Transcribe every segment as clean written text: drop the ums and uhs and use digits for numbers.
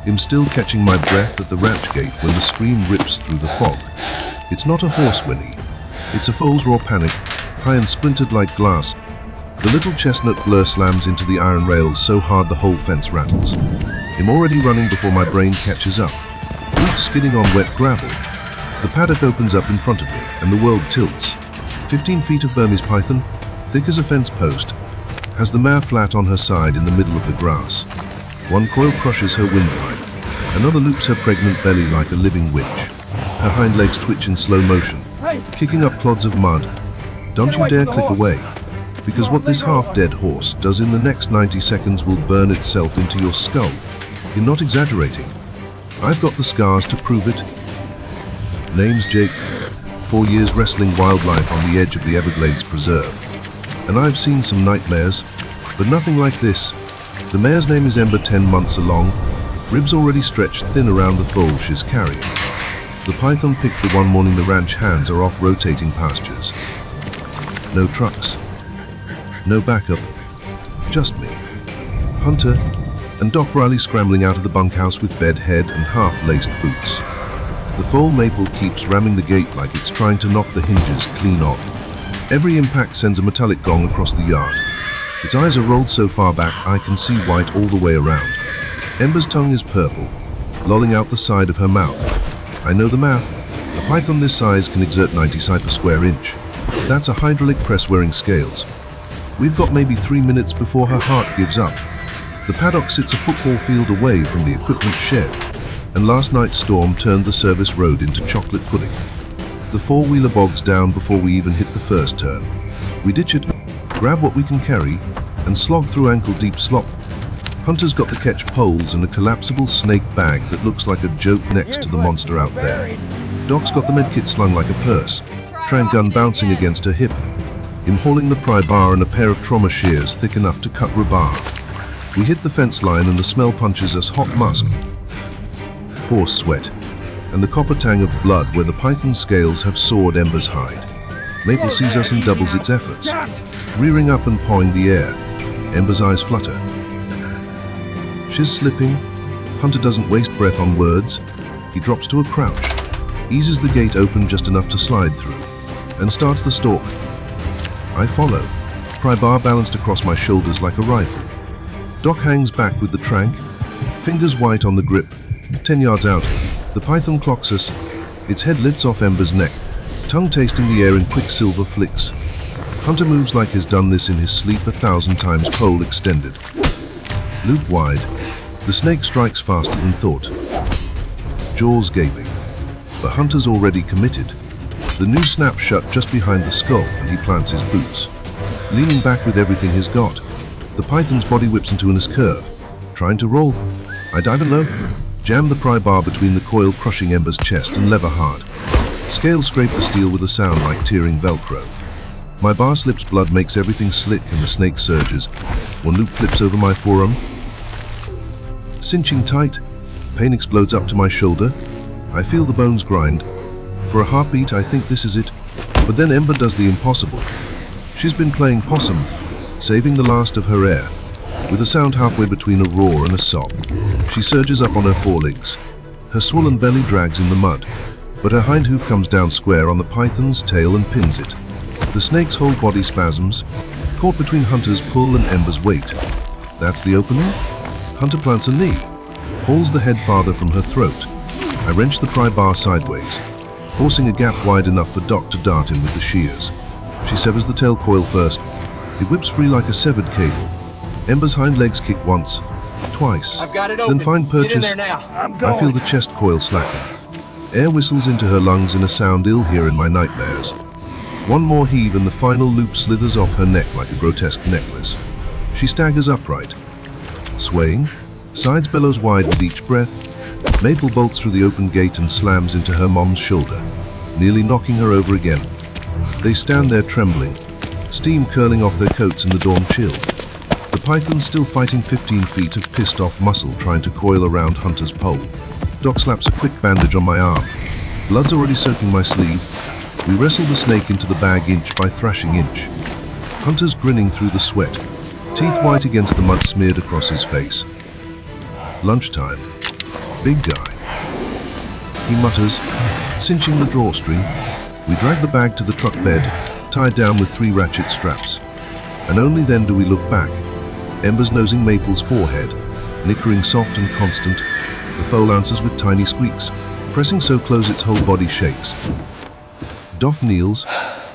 am still catching my breath at the ranch gate when the scream rips through the fog. It's not a horse whinny. It's a foal's raw panic, high and splintered like glass. The little chestnut blur slams into the iron rails so hard the whole fence rattles. I'm already running before my brain catches up. Boots skidding on wet gravel. The paddock opens up in front of me, and the world tilts. 15 feet of Burmese python, thick as a fence post, has the mare flat on her side in the middle of the grass. One coil crushes her windpipe. Another loops her pregnant belly like a living witch. Her hind legs twitch in slow motion, kicking up clods of mud. Don't you dare click away, because what this half-dead horse does in the next 90 seconds will burn itself into your skull. I'm not exaggerating. I've got the scars to prove it. Name's Jake. 4 years wrestling wildlife on the edge of the Everglades Preserve. And I've seen some nightmares, but nothing like this. The mare's name is Ember, 10 months along, ribs already stretched thin around the foal she's carrying. The python picked the one morning the ranch hands are off rotating pastures. No trucks, no backup, just me, Hunter, and Doc Riley scrambling out of the bunkhouse with bed head and half-laced boots. The foal maple keeps ramming the gate like it's trying to knock the hinges clean off. Every impact sends a metallic gong across the yard. Its eyes are rolled so far back I can see white all the way around. Ember's tongue is purple, lolling out the side of her mouth. I know the math. A python this size can exert 90 psi per square inch. That's a hydraulic press wearing scales. We've got maybe 3 minutes before her heart gives up. The paddock sits a football field away from the equipment shed, and last night's storm turned the service road into chocolate pudding. The four-wheeler bogs down before we even hit the first turn. We ditch it, grab what we can carry, and slog through ankle-deep slop. Hunter's got the catch poles and a collapsible snake bag that looks like a joke next to the monster out there. Doc's got the medkit slung like a purse, Tran gun bouncing against her hip. I'm hauling the pry bar and a pair of trauma shears thick enough to cut rebar. We hit the fence line and the smell punches us hot musk, horse sweat, and the copper tang of blood where the python scales have sawed Ember's hide. Maple sees us and doubles its efforts, rearing up and pawing the air. Ember's eyes flutter. She's slipping. Hunter doesn't waste breath on words. He drops to a crouch, eases the gate open just enough to slide through, and starts the stalk. I follow, pry bar balanced across my shoulders like a rifle. Doc hangs back with the trank, fingers white on the grip. 10 yards out, the python clocks us. Its head lifts off Ember's neck, tongue tasting the air in quicksilver flicks. Hunter moves like he's done this in his sleep 1,000 times, pole extended. Loop wide, the snake strikes faster than thought. Jaws gaping, but Hunter's already committed. The noose snaps shut just behind the skull and he plants his boots, leaning back with everything he's got. The python's body whips into an curve, trying to roll. I dive in low, jam the pry bar between the coil crushing Ember's chest and lever hard. Scales scrape the steel with a sound like tearing Velcro. My bar slips, blood makes everything slick and the snake surges. One loop flips over my forearm, cinching tight. Pain explodes up to my shoulder. I feel the bones grind. For a heartbeat I think this is it, but then Ember does the impossible. She's been playing possum, saving the last of her air. With a sound halfway between a roar and a sob, she surges up on her forelegs. Her swollen belly drags in the mud, but her hind hoof comes down square on the python's tail and pins it. The snake's whole body spasms, caught between Hunter's pull and Ember's weight. That's the opening. Hunter plants a knee, pulls the head farther from her throat. I wrench the pry bar sideways, forcing a gap wide enough for Doc to dart in with the shears. She severs the tail coil first. It whips free like a severed cable. Ember's hind legs kick once, twice, then find purchase. I feel the chest coil slacken. Air whistles into her lungs in a sound ill hear in my nightmares. One more heave and the final loop slithers off her neck like a grotesque necklace. She staggers upright, swaying, sides bellows wide with each breath. Maple bolts through the open gate and slams into her mom's shoulder, nearly knocking her over again. They stand there trembling, steam curling off their coats in the dawn chill. The python's still fighting 15 feet of pissed-off muscle trying to coil around Hunter's pole. Doc slaps a quick bandage on my arm. Blood's already soaking my sleeve. We wrestle the snake into the bag inch by thrashing inch. Hunter's grinning through the sweat, teeth white against the mud smeared across his face. Lunchtime. Big guy. He mutters, cinching the drawstring. We drag the bag to the truck bed, tied down with 3 ratchet straps. And only then do we look back, Embers nosing Maple's forehead, nickering soft and constant. The foal answers with tiny squeaks, pressing so close its whole body shakes. Doff kneels,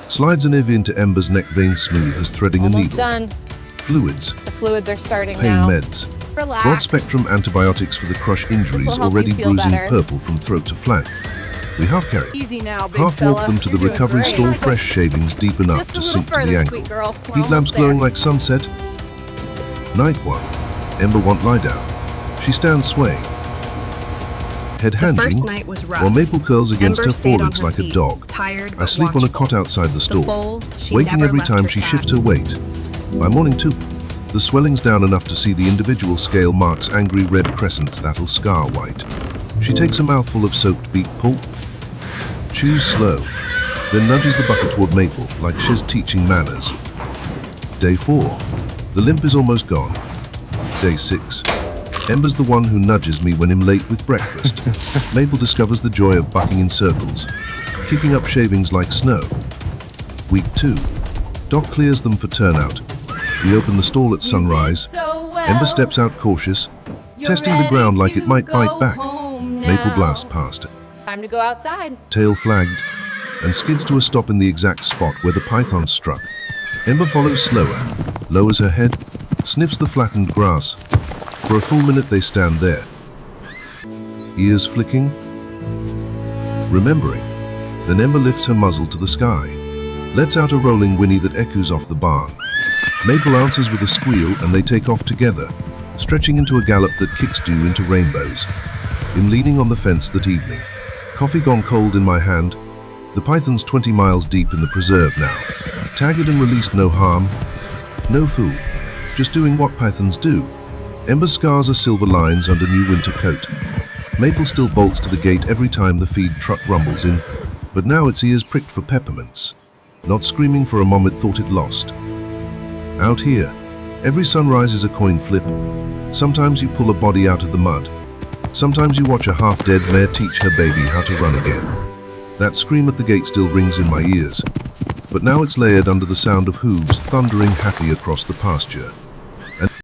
slides an IV into Ember's neck vein smooth as threading Almost a needle. done. Fluids. The fluids are starting Pain now. meds. Relax. Broad-spectrum antibiotics for the crush injuries This'll help already you feel bruising better. purple from throat to flank. We half-carry. Easy now, big Half-walk fella. them to the You're doing recovery great. stall, fresh shavings deep enough Just a to little sink to further, the ankle. sweet girl. We're Heat lamps almost glowing there. like sunset. Night 1. Ember won't lie down. She stands swaying. Head The hanging, first night was rough. while Maple curls against Ember her stayed on forelegs her like a feet, dog. tired I but sleep on a watchful. cot outside the stall, The foal, she waking never every left time her she side. shifts her weight. By morning 2, the swelling's down enough to see the individual scale marks angry red crescents that'll scar white. She takes a mouthful of soaked beet pulp, chews slow, then nudges the bucket toward Maple like she's teaching manners. Day 4. The limp is almost gone. Day 6. Ember's the one who nudges me when I'm late with breakfast. Maple discovers the joy of bucking in circles, kicking up shavings like snow. Week 2. Doc clears them for turnout. We open the stall at sunrise. Ember steps out cautious, testing the ground like it might bite back. Maple blasts past, Time to go outside. tail flagged, and skids to a stop in the exact spot where the python struck. Ember follows slower, lowers her head, sniffs the flattened grass. For a full minute they stand there, ears flicking, remembering. Then Ember lifts her muzzle to the sky, lets out a rolling whinny that echoes off the barn. Maple answers with a squeal and they take off together, stretching into a gallop that kicks dew into rainbows. I'm leaning on the fence that evening, coffee gone cold in my hand. The python's 20 miles deep in the preserve now, tagged and released, no harm, no fool, just doing what pythons do. Ember scars are silver lines under new winter coat. Maple still bolts to the gate every time the feed truck rumbles in, but now its ears pricked for peppermints, not screaming for a mom it thought it lost. Out here, every sunrise is a coin flip. Sometimes you pull a body out of the mud. Sometimes you watch a half-dead mare teach her baby how to run again. That scream at the gate still rings in my ears, but now it's layered under the sound of hooves thundering happy across the pasture.